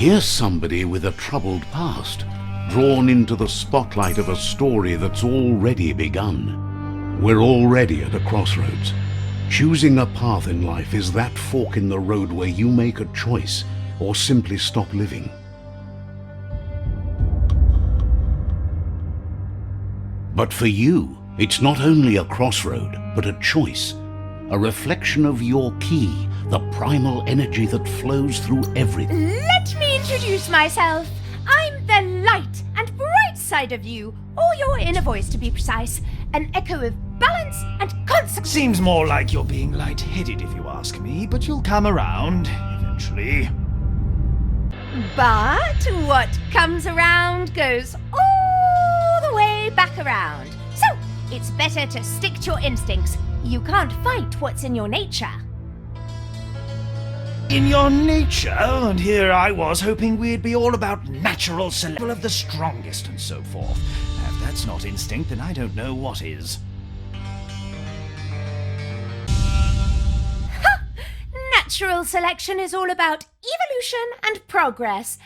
Here's somebody with a troubled past, drawn into the spotlight of a story that's already begun. We're already at a crossroads. Choosing a path in life is that fork in the road where you make a choice or simply stop living. But for you, it's not only a crossroad, but a choice, a reflection of your key, the primal energy that flows through everything. Let me introduce myself. I'm the light and bright side of you, or your inner voice to be precise, an echo of balance and consequence. Seems more like you're being light-headed if you ask me, but you'll come around eventually. But what comes around goes all the way back around. So, it's better to stick to your instincts. You can't fight what's in your nature. In your nature, and here I was hoping we'd be all about natural survival of the strongest and so forth. If that's not instinct, then I don't know what is. Natural selection is all about evolution and progress.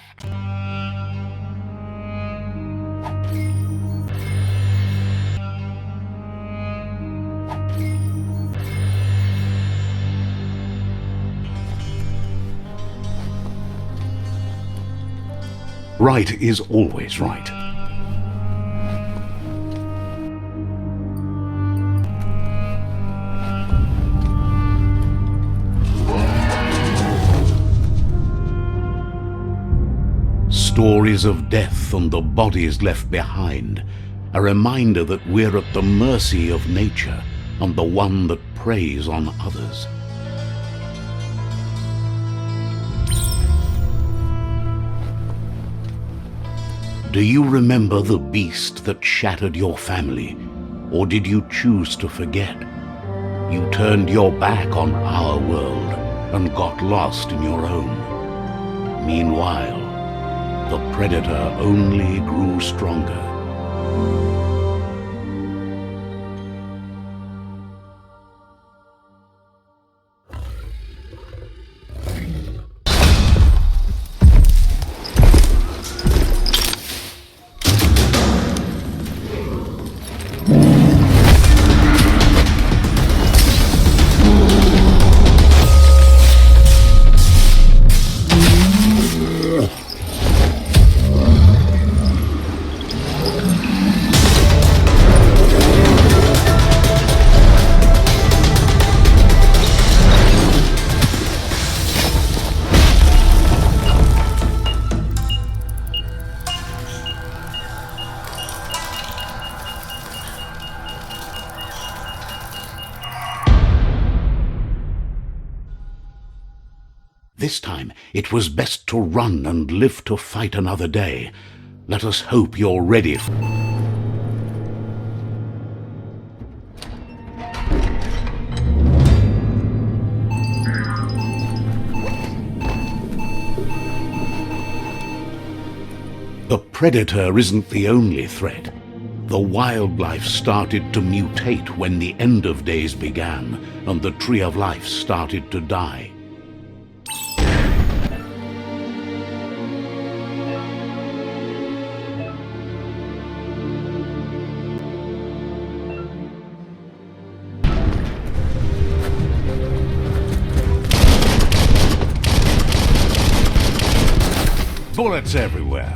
Right is always right. Stories of death and the bodies left behind, a reminder that we're at the mercy of nature and the one that preys on others. Do you remember the beast that shattered your family, or did you choose to forget? You turned your back on our world and got lost in your own. Meanwhile, the predator only grew stronger. This time, it was best to run and live to fight another day. Let us hope you're ready. The predator isn't the only threat. The wildlife started to mutate when the end of days began, and the tree of life started to die. Bullets everywhere.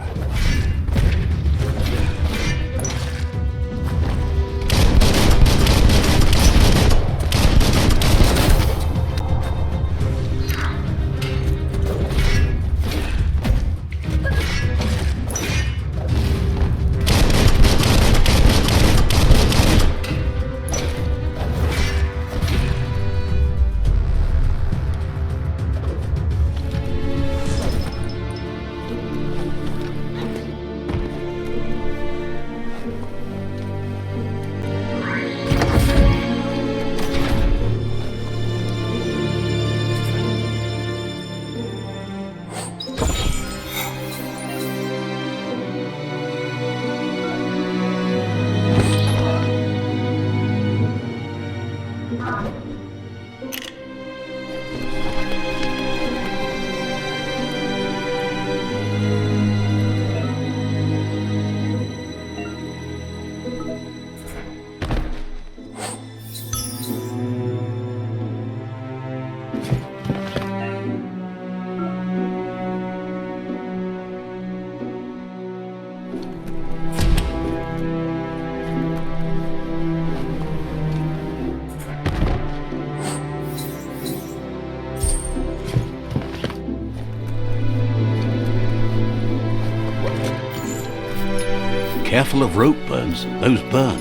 Careful of rope burns. Those burn.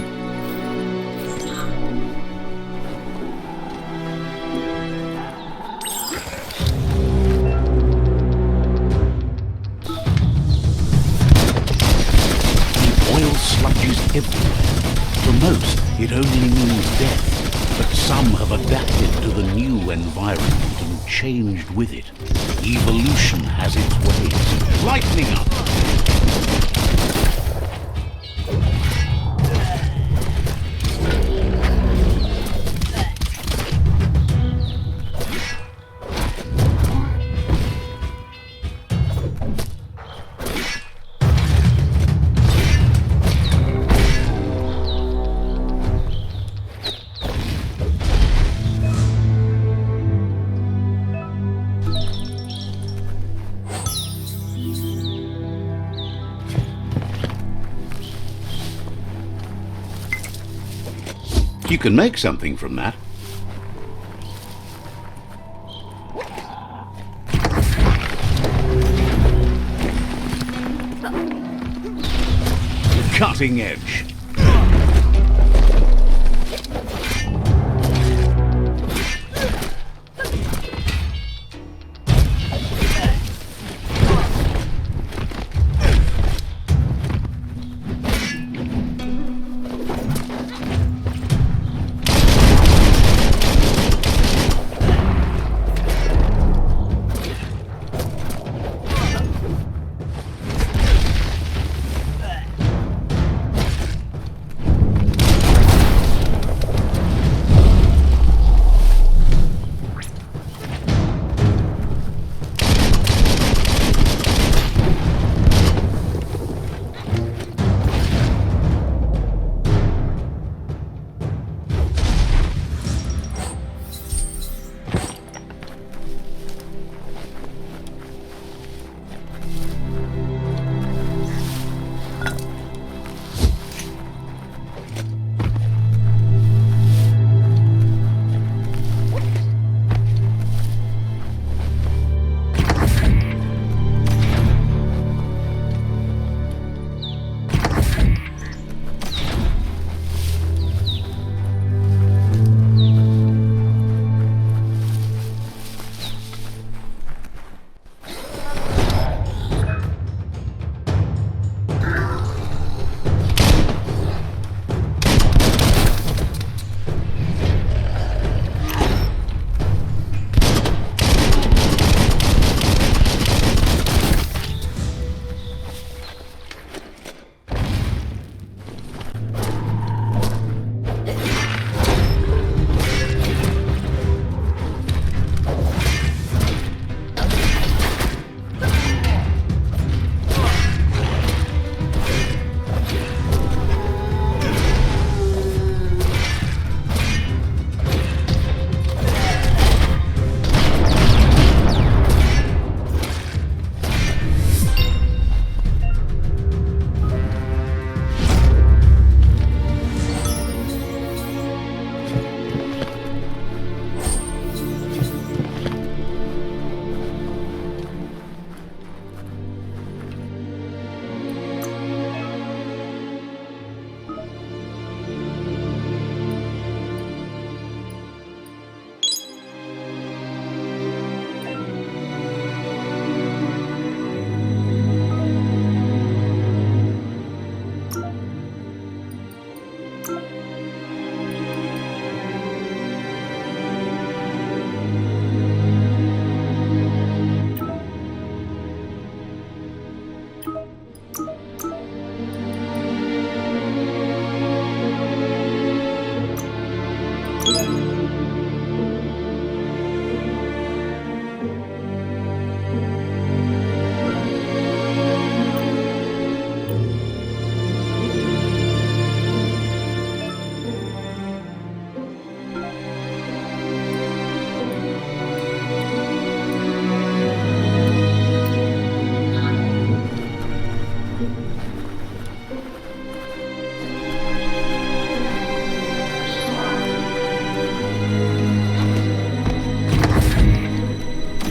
The oil sludges everywhere. For most, it only means death, but some have adapted to the new environment and changed with it. Evolution has its ways. Lightening up! You can make something from that. Cutting edge.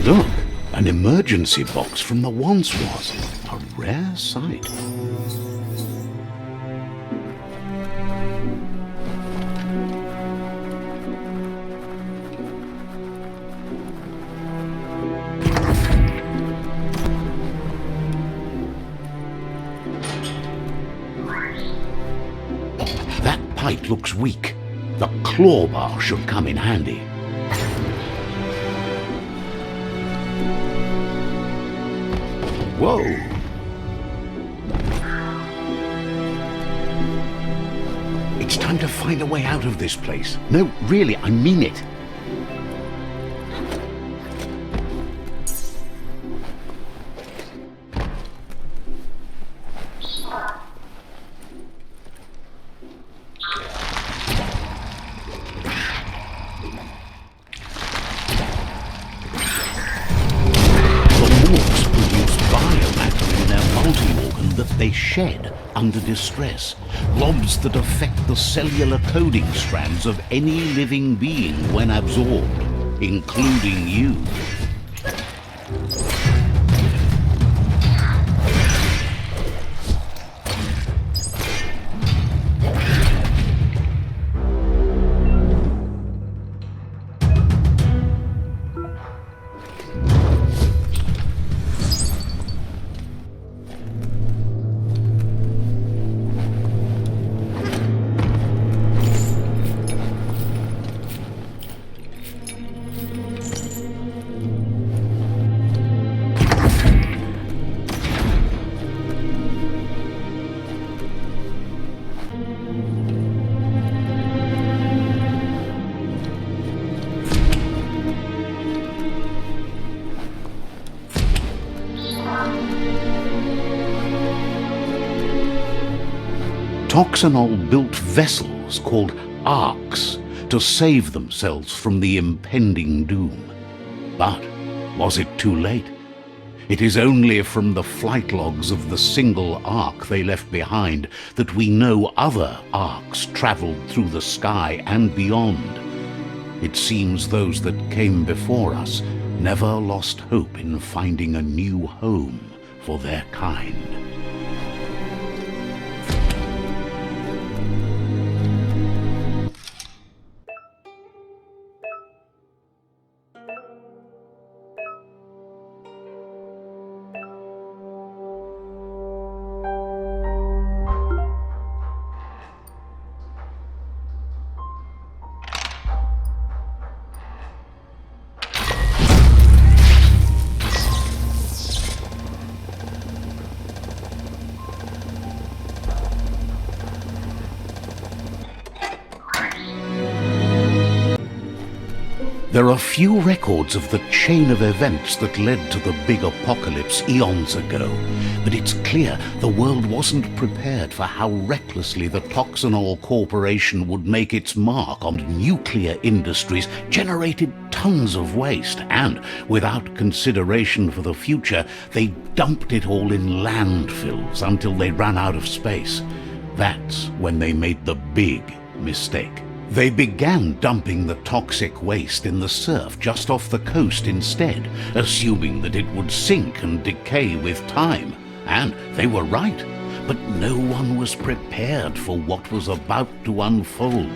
Look, an emergency box from the once was. A rare sight. it looks weak. The claw bar should come in handy. Whoa! It's time to find a way out of this place. No, really, I mean it. They shed under distress, blobs that affect the cellular coding strands of any living being when absorbed, including you. Toxanol built vessels called arks to save themselves from the impending doom. But was it too late? It is only from the flight logs of the single ark they left behind that we know other arks traveled through the sky and beyond. It seems those that came before us never lost hope in finding a new home for their kind. There are few records of the chain of events that led to the big apocalypse eons ago, but it's clear the world wasn't prepared for how recklessly the Toxanol Corporation would make its mark on nuclear industries, generated tons of waste, and, without consideration for the future, they dumped it all in landfills until they ran out of space. That's when they made the big mistake. They began dumping the toxic waste in the surf just off the coast instead, assuming that it would sink and decay with time. And they were right. But no one was prepared for what was about to unfold.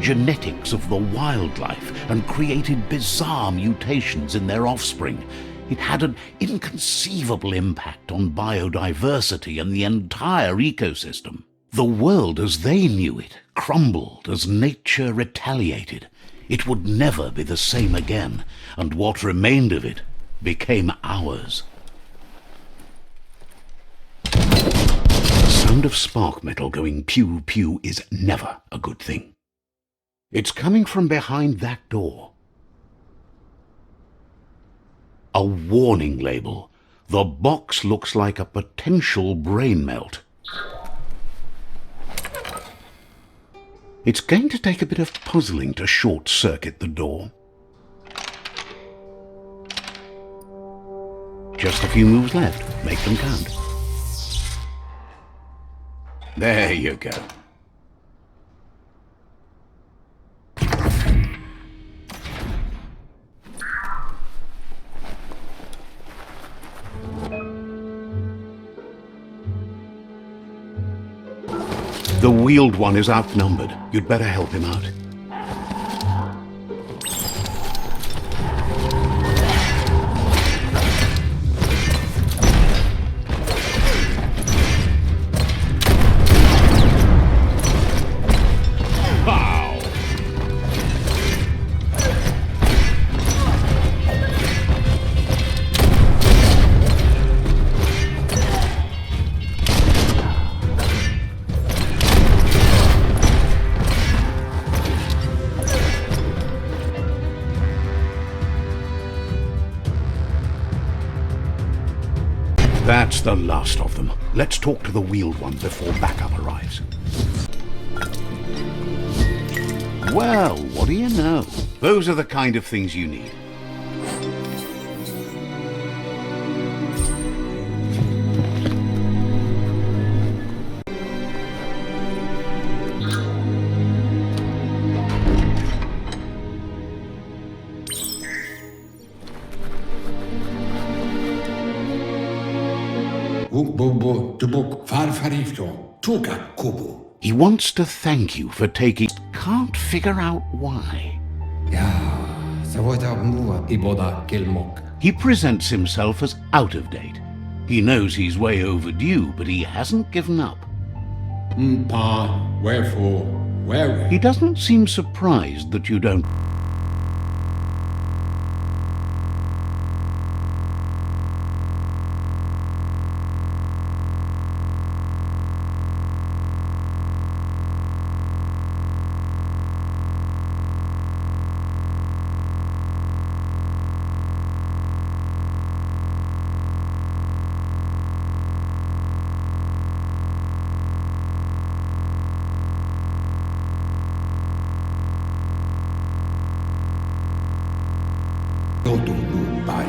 Genetics of the wildlife and created bizarre mutations in their offspring. It had an inconceivable impact on biodiversity and the entire ecosystem. The world as they knew it crumbled as nature retaliated. It would never be the same again, and what remained of it became ours. The sound of spark metal going pew pew is never a good thing. It's coming from behind that door. A warning label. The box looks like a potential brain melt. It's going to take a bit of puzzling to short-circuit the door. Just a few moves left. Make them count. There you go. The wheeled one is outnumbered. You'd better help him out. That's the last of them. Let's talk to the wheeled one before backup arrives. Well, what do you know? Those are the kind of things you need. He wants to thank you for taking... Can't figure out why. He presents himself as out of date. He knows he's way overdue, but he hasn't given up. He doesn't seem surprised that you don't...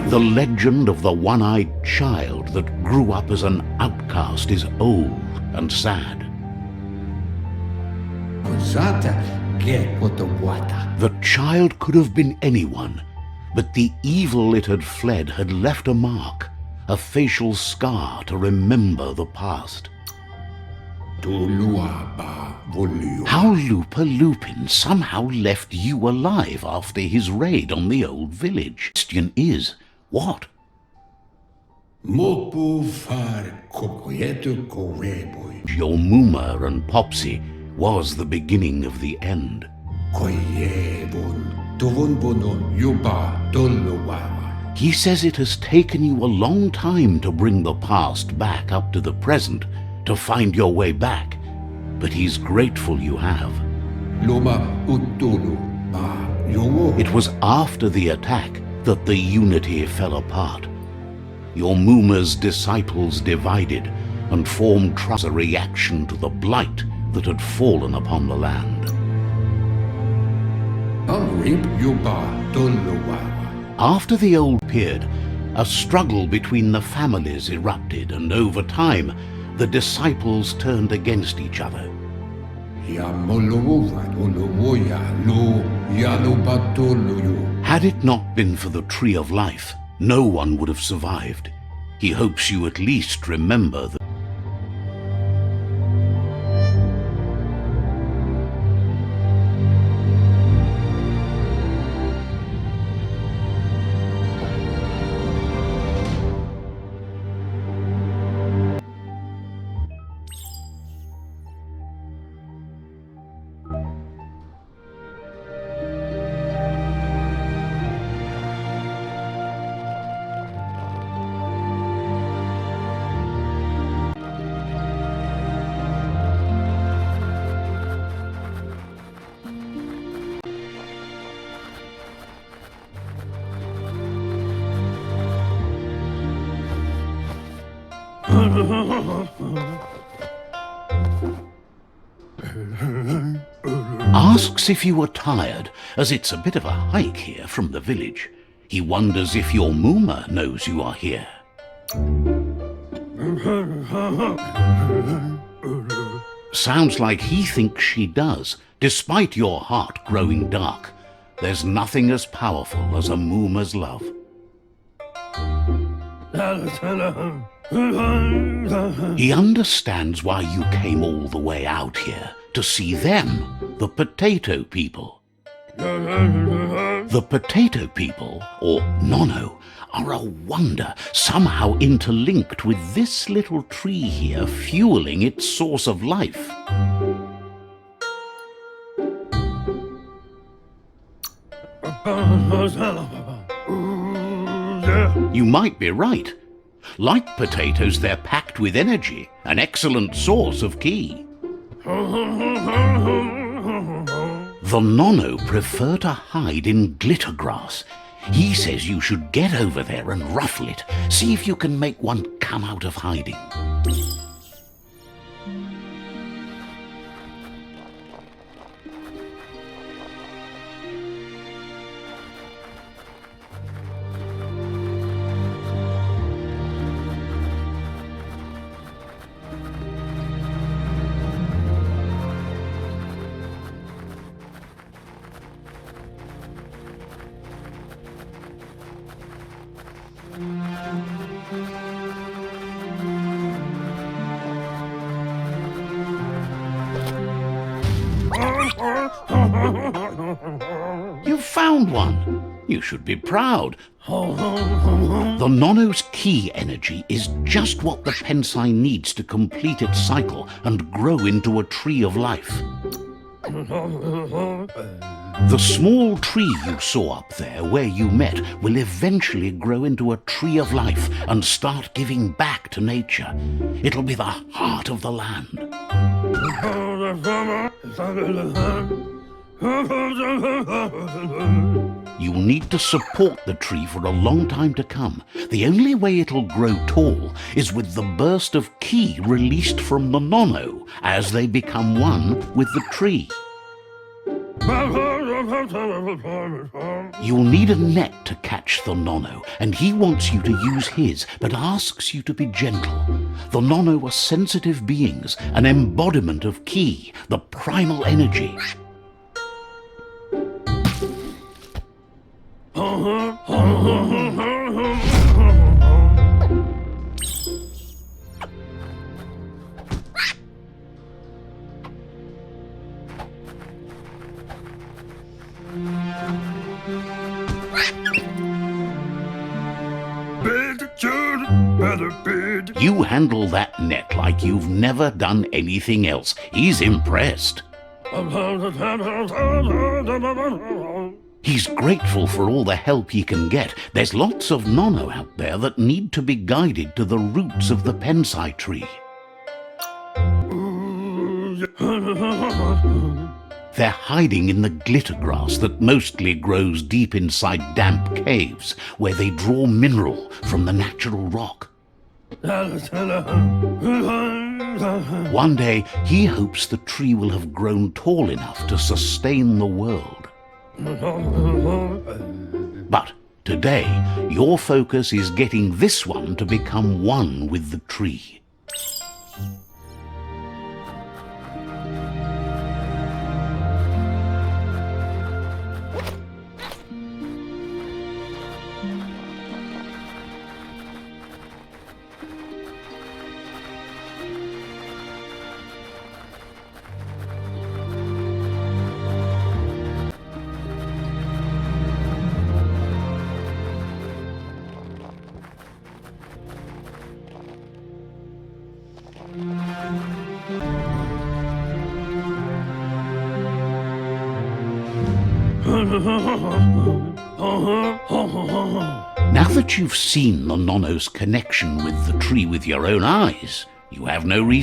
The legend of the one-eyed child that grew up as an outcast is old and sad. The child could have been anyone, but the evil it had fled had left a mark, a facial scar to remember the past. How Lupa Lupin somehow left you alive after his raid on the old village. Question is, what? Your Muma and Popsy was the beginning of the end. He says it has taken you a long time to bring the past back up to the present, to find your way back, but he's grateful you have. It was after the attack that the unity fell apart. Your Muma's disciples divided and formed as a reaction to the blight that had fallen upon the land. After the old period, a struggle between the families erupted, and over time, the disciples turned against each other. Had it not been for the Tree of Life, no one would have survived. He hopes you at least remember that. Asks if you are tired, as it's a bit of a hike here from the village. He wonders if your Muma knows you are here. Sounds like he thinks she does, despite your heart growing dark. There's nothing as powerful as a Muma's love. He understands why you came all the way out here, to see them, the potato people. The potato people, or Nono, are a wonder, somehow interlinked with this little tree here, fueling its source of life. You might be right. Like potatoes, they're packed with energy, an excellent source of ki. The Nono prefer to hide in glitter grass. He says you should get over there and ruffle it. See if you can make one come out of hiding. You found one. You should be proud. The Nono's key energy is just what the Pensai needs to complete its cycle and grow into a tree of life. The small tree you saw up there where you met will eventually grow into a tree of life and start giving back to nature. It'll be the heart of the land. You'll need to support the tree for a long time to come. The only way it'll grow tall is with the burst of ki released from the Nono as they become one with the tree. You'll need a net to catch the Nono, and he wants you to use his, but asks you to be gentle. The Nono are sensitive beings, an embodiment of ki, the primal energy. You handle that net like you've never done anything else. He's impressed. He's grateful for all the help he can get. There's lots of Nono out there that need to be guided to the roots of the Pensai tree. They're hiding in the glitter grass that mostly grows deep inside damp caves, where they draw mineral from the natural rock. One day, he hopes the tree will have grown tall enough to sustain the world. But today, your focus is getting this one to become one with the tree. Now that you've seen the Nono's connection with the tree with your own eyes, you have no reason.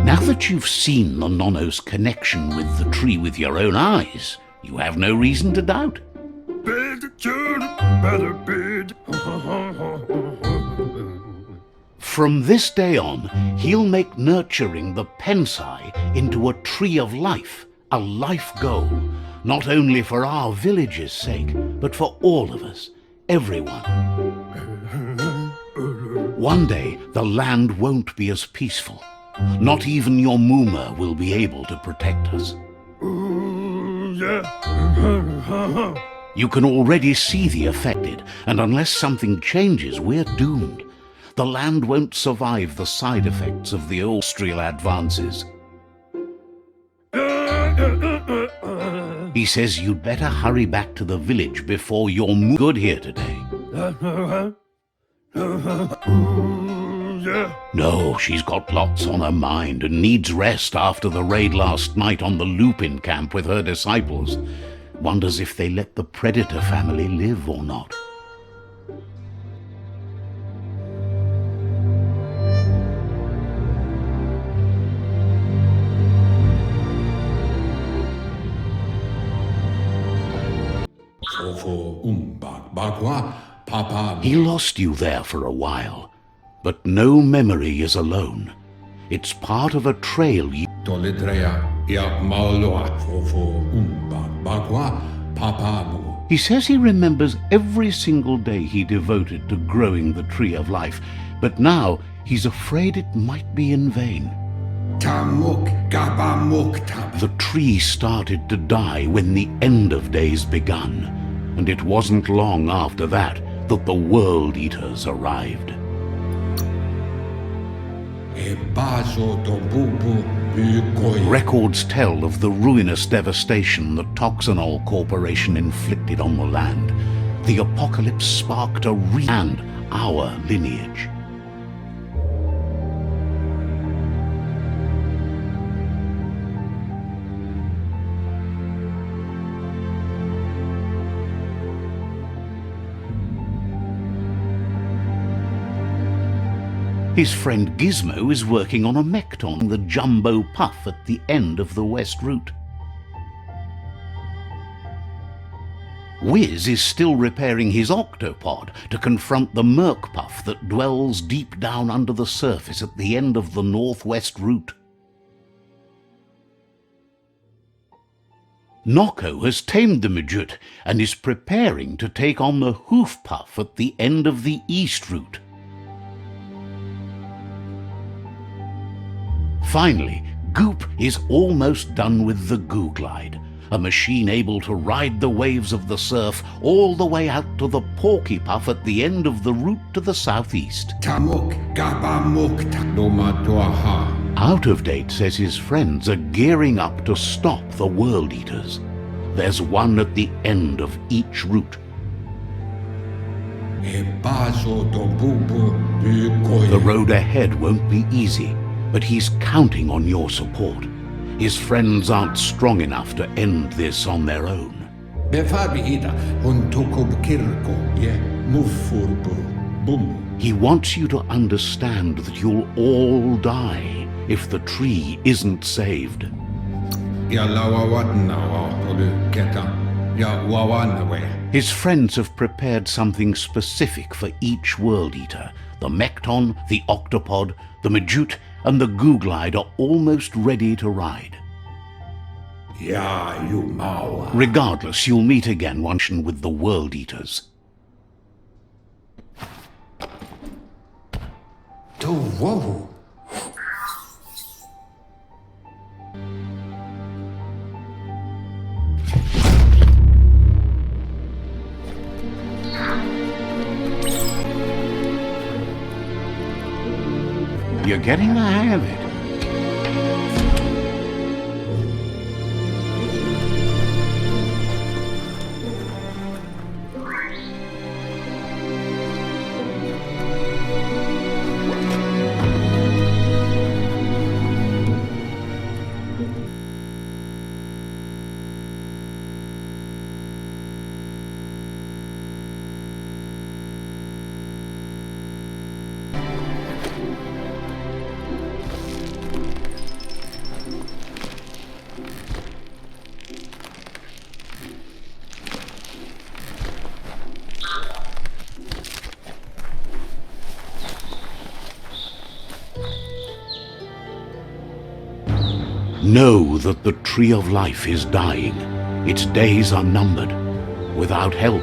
Now that you've seen the Nono's connection with the tree with your own eyes, you have no reason to doubt. From this day on, he'll make nurturing the Pensai into a tree of life, a life goal, not only for our village's sake, but for all of us, everyone. One day, the land won't be as peaceful. Not even your Muma will be able to protect us. You can already see the affected, and unless something changes, we're doomed. The land won't survive the side effects of the industrial advances. He says you'd better hurry back to the village before you're good here today. No, she's got lots on her mind and needs rest after the raid last night on the Lupin camp with her disciples. Wonders if they let the Predator family live or not. bagua papa. He lost you there for a while, but no memory is alone. It's part of a trail you... Tolidrea ya maloa fofo bagua papa. He says he remembers every single day he devoted to growing the Tree of Life, but now he's afraid it might be in vain. Tamuk gabamuk tab. The tree started to die when the end of days begun, and it wasn't long after that that the World Eaters arrived. Records tell of the ruinous devastation the Toxanol Corporation inflicted on the land. The apocalypse sparked a and our lineage. His friend Gizmo is working on a Mekton, the jumbo puff at the end of the West Route. Wiz is still repairing his octopod to confront the Merc puff that dwells deep down under the surface at the end of the Northwest Route. Noko has tamed the Midget and is preparing to take on the Hoof puff at the end of the East Route. Finally, Goop is almost done with the Goo Glide, a machine able to ride the waves of the surf all the way out to the Porky Puff at the end of the route to the southeast. Tamuk gabamuk ha. Out of Date says his friends are gearing up to stop the World Eaters. There's one at the end of each route. The road ahead won't be easy, but he's counting on your support. His friends aren't strong enough to end this on their own. He wants you to understand that you'll all die if the tree isn't saved. His friends have prepared something specific for each World Eater. The Mekton, the Octopod, the Majute, and the Goo Glide are almost ready to ride. Regardless, you'll meet again once with the World Eaters. You're getting the hang of it. Know that the Tree of Life is dying. Its days are numbered. Without help,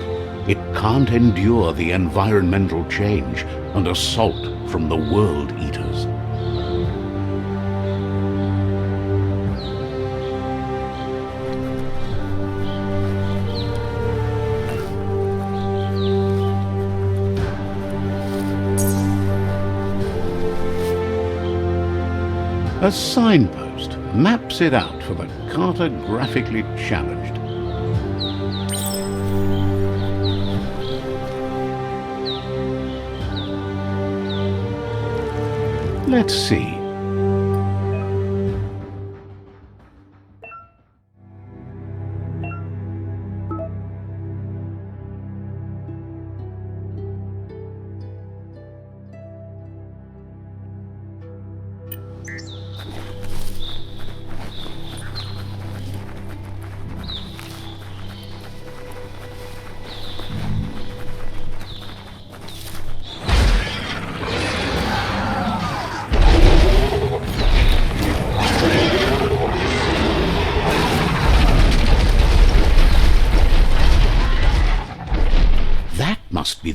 it can't endure the environmental change and assault from the World Eaters. A signpost maps it out for the cartographically challenged. Let's see.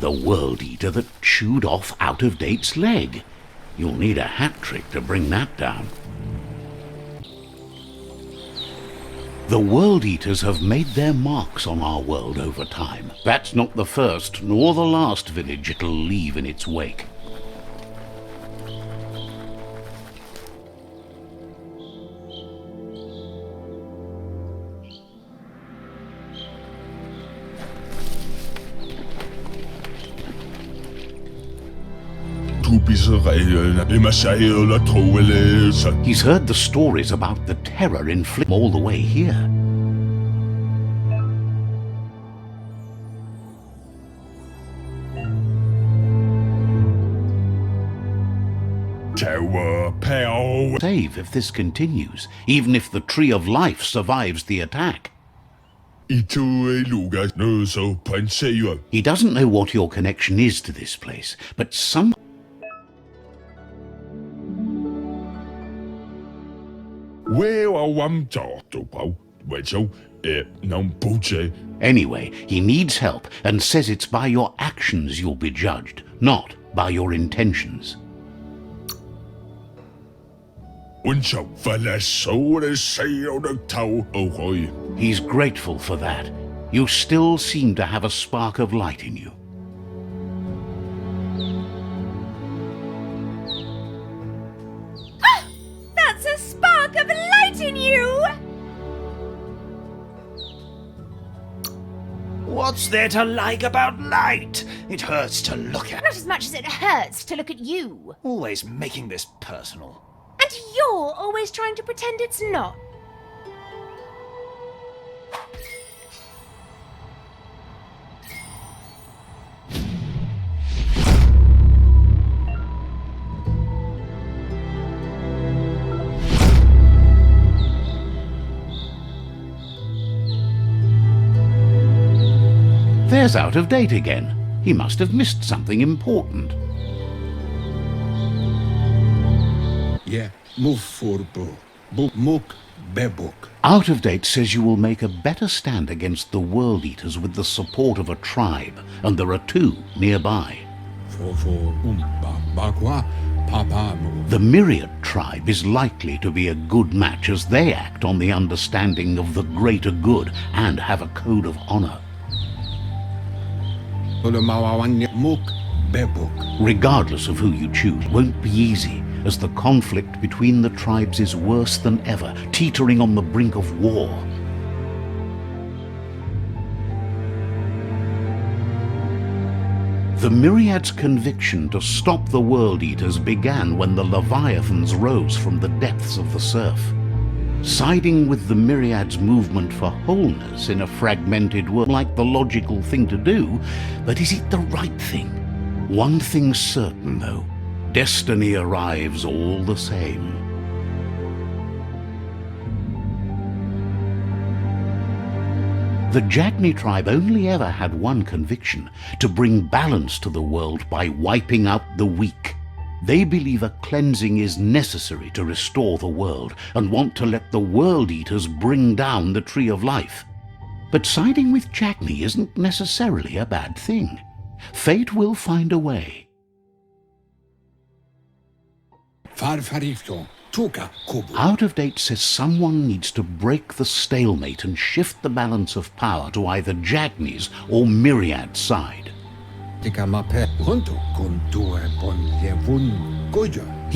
the World Eater that chewed off Out-of-Date's leg. You'll need a hat trick to bring that down. The World Eaters have made their marks on our world over time. That's not the first nor the last village it'll leave in its wake. He's heard the stories about the terror inflicted all the way here. Save if this continues, even if the Tree of Life survives the attack. He doesn't know what your connection is to this place, but some... Anyway, he needs help and says it's by your actions you'll be judged, not by your intentions. He's grateful for that. You still seem to have a spark of light in you. That's a spark of light in you! What's there to like about light? It hurts to look at. Not as much as it hurts to look at you. Always making this personal. And you're always trying to pretend it's not. There's Out-of-Date again. He must have missed something important. Out-of-Date says you will make a better stand against the World Eaters with the support of a tribe, and there are two nearby. The Myriad tribe is likely to be a good match as they act on the understanding of the greater good and have a code of honor. Regardless of who you choose, it won't be easy, as the conflict between the tribes is worse than ever, teetering on the brink of war. The Myriad's conviction to stop the World Eaters began when the Leviathans rose from the depths of the surf. Siding with the Myriad's movement for wholeness in a fragmented world like the logical thing to do, but is it the right thing? One thing's certain, though. Destiny arrives all the same. The Jagni tribe only ever had one conviction: to bring balance to the world by wiping out the weak. They believe a cleansing is necessary to restore the world and want to let the World Eaters bring down the Tree of Life. But siding with Jagni isn't necessarily a bad thing. Fate will find a way. Out-of-Date says someone needs to break the stalemate and shift the balance of power to either Jagni's or Myriad's side. He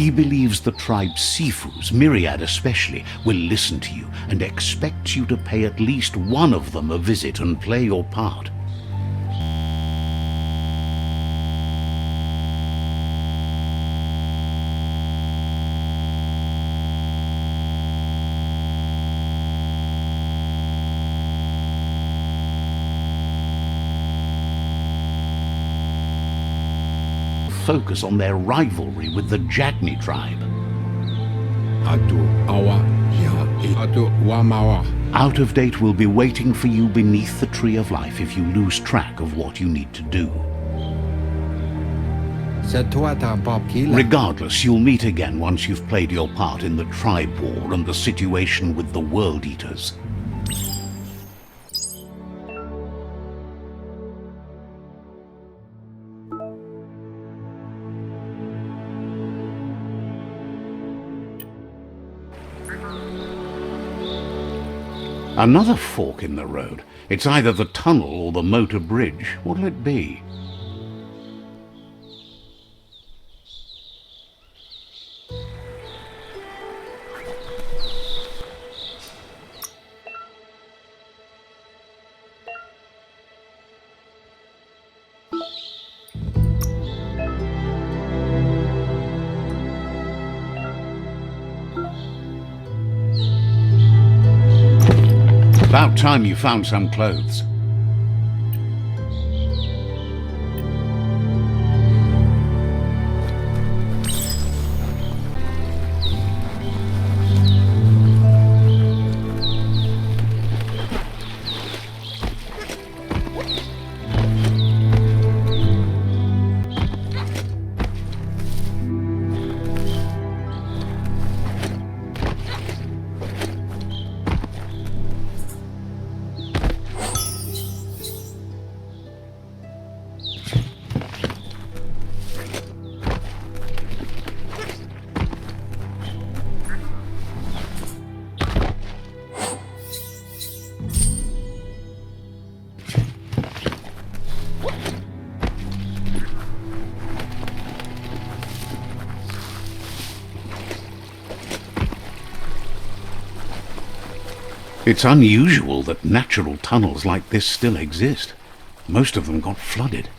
believes the tribe's Sifus, Myriad especially, will listen to you and expects you to pay at least one of them a visit and play your part. Focus on their rivalry with the Jagni tribe. Out-of-Date will be waiting for you beneath the Tree of Life if you lose track of what you need to do. Regardless, you'll meet again once you've played your part in the tribe war and the situation with the World Eaters. Another fork in the road. It's either the tunnel or the motor bridge. What'll it be? About time you found some clothes. It's unusual that natural tunnels like this still exist. Most of them got flooded.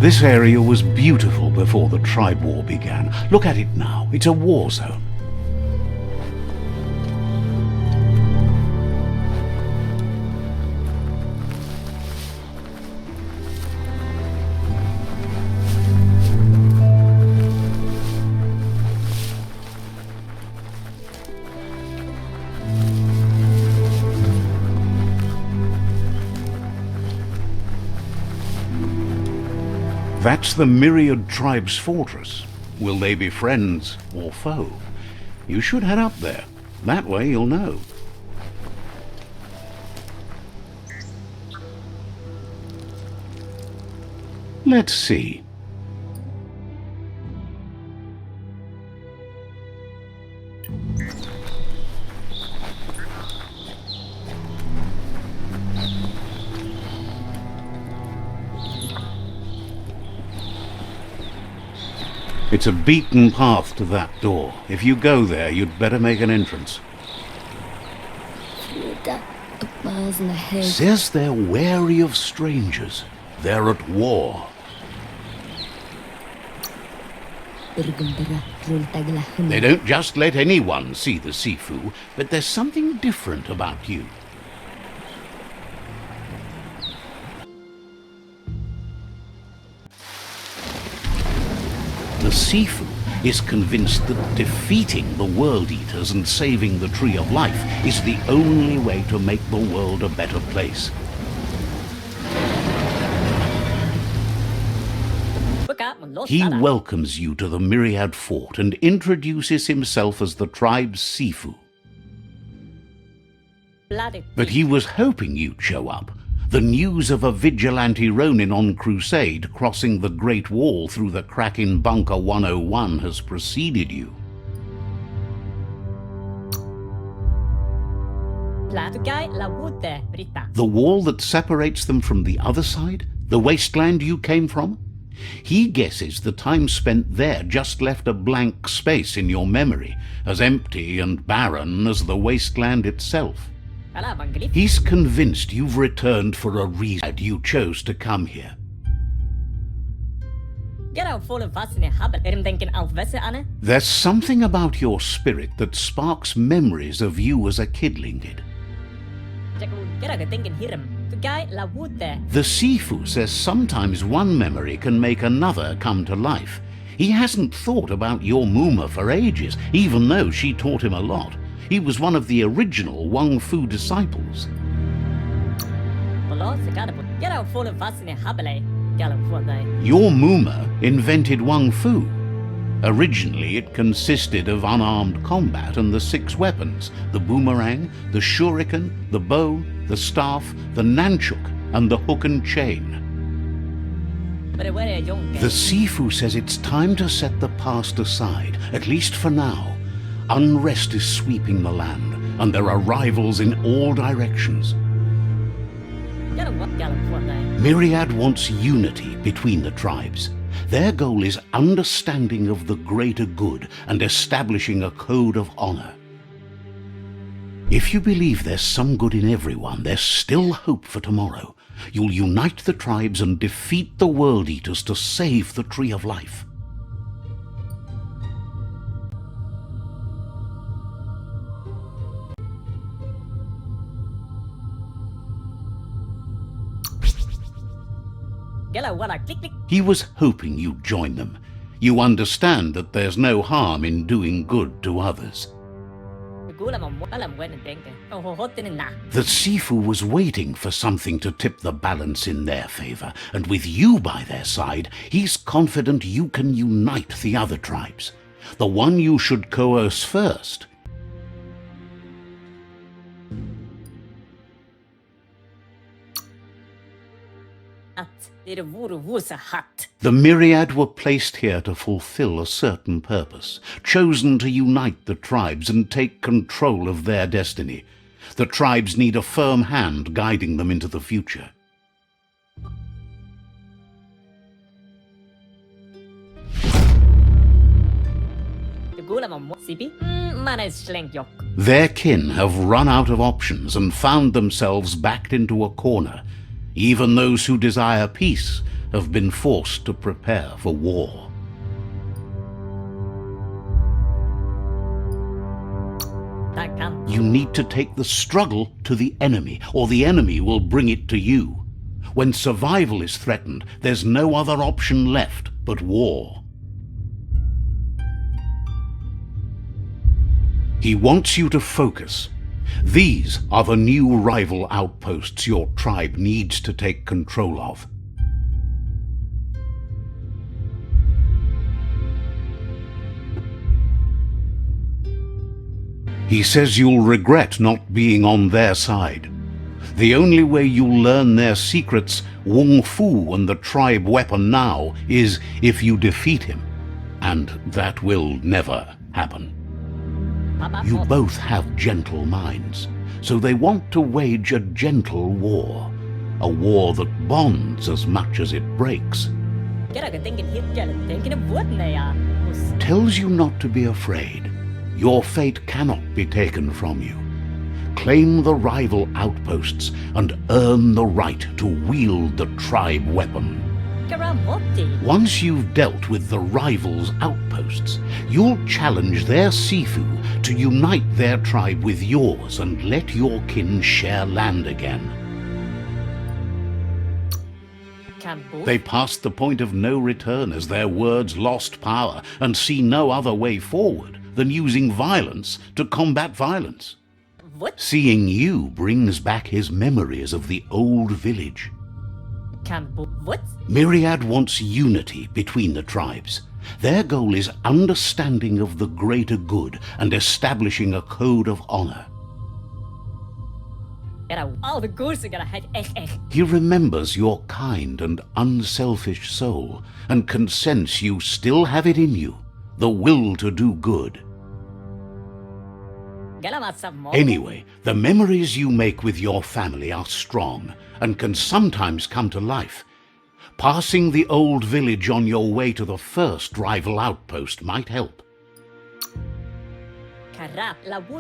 This area was beautiful before the tribe war began. Look at it now. It's a war zone. That's the Myriad Tribe's fortress. Will they be friends or foe? You should head up there. That way you'll know. Let's see. It's a beaten path to that door. If you go there, you'd better make an entrance. Says they're wary of strangers. They're at war. They don't just let anyone see the Sifu, but there's something different about you. The Sifu is convinced that defeating the World Eaters and saving the Tree of Life is the only way to make the world a better place. He welcomes you to the Myriad Fort and introduces himself as the tribe's Sifu. But he was hoping you'd show up. The news of a vigilante Ronin on crusade crossing the Great Wall through the crack in Bunker 101 has preceded you. The wall that separates them from the other side? The wasteland you came from? He guesses the time spent there just left a blank space in your memory, as empty and barren as the wasteland itself. He's convinced you've returned for a reason you chose to come here. There's something about your spirit that sparks memories of you as a kidling did. The Sifu says sometimes one memory can make another come to life. He hasn't thought about your Muma for ages, even though she taught him a lot. He was one of the original Wang Fu disciples. Your Muma invented Wang Fu. Originally, it consisted of unarmed combat and the 6 weapons: the boomerang, the shuriken, the bow, the staff, the nunchuk, and the hook and chain. The Sifu says it's time to set the past aside, at least for now. Unrest is sweeping the land, and there are rivals in all directions. Myriad wants unity between the tribes. Their goal is understanding of the greater good and establishing a code of honor. If you believe there's some good in everyone, there's still hope for tomorrow. You'll unite the tribes and defeat the World Eaters to save the Tree of Life. He was hoping you'd join them. You understand that there's no harm in doing good to others. The Sifu was waiting for something to tip the balance in their favor, and with you by their side, he's confident you can unite the other tribes. The one you should coerce first. The Myriad were placed here to fulfill a certain purpose, chosen to unite the tribes and take control of their destiny. The tribes need a firm hand guiding them into the future. Their kin have run out of options and found themselves backed into a corner. Even those who desire peace have been forced to prepare for war. You need to take the struggle to the enemy, or the enemy will bring it to you. When survival is threatened, there's no other option left but war. He wants you to focus. These are the new rival outposts your tribe needs to take control of. He says you'll regret not being on their side. The only way you'll learn their secrets, Wung Fu and the tribe weapon now, is if you defeat him. And that will never happen. You both have gentle minds, so they want to wage a gentle war. A war that bonds as much as it breaks. Tells you not to be afraid. Your fate cannot be taken from you. Claim the rival outposts and earn the right to wield the tribe weapon. Once you've dealt with the rivals' outposts, you'll challenge their Sifu to unite their tribe with yours and let your kin share land again. They passed the point of no return as their words lost power and see no other way forward than using violence to combat violence. Seeing you brings back his memories of the old village. Myriad wants unity between the tribes. Their goal is understanding of the greater good and establishing a code of honor. He remembers your kind and unselfish soul and can sense you still have it in you, the will to do good. Anyway, the memories you make with your family are strong and can sometimes come to life. Passing the old village on your way to the first rival outpost might help.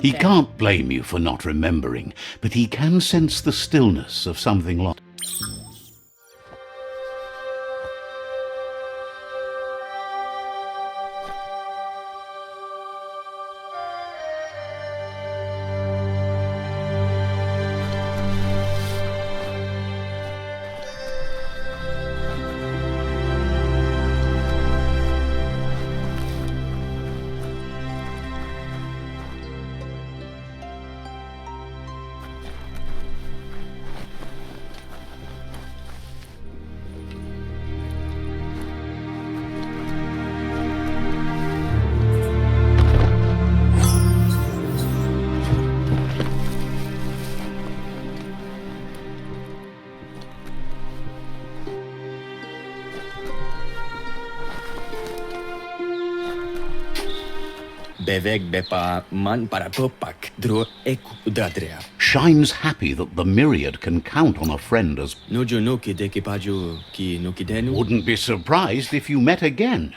He can't blame you for not remembering, but he can sense the stillness of something lost. Beveg bepa man para popak dro eku dadrea. Shine's happy that the Myriad can count on a friend as... Nojo no ki dekipaju ki no kidenu. Wouldn't be surprised if you met again.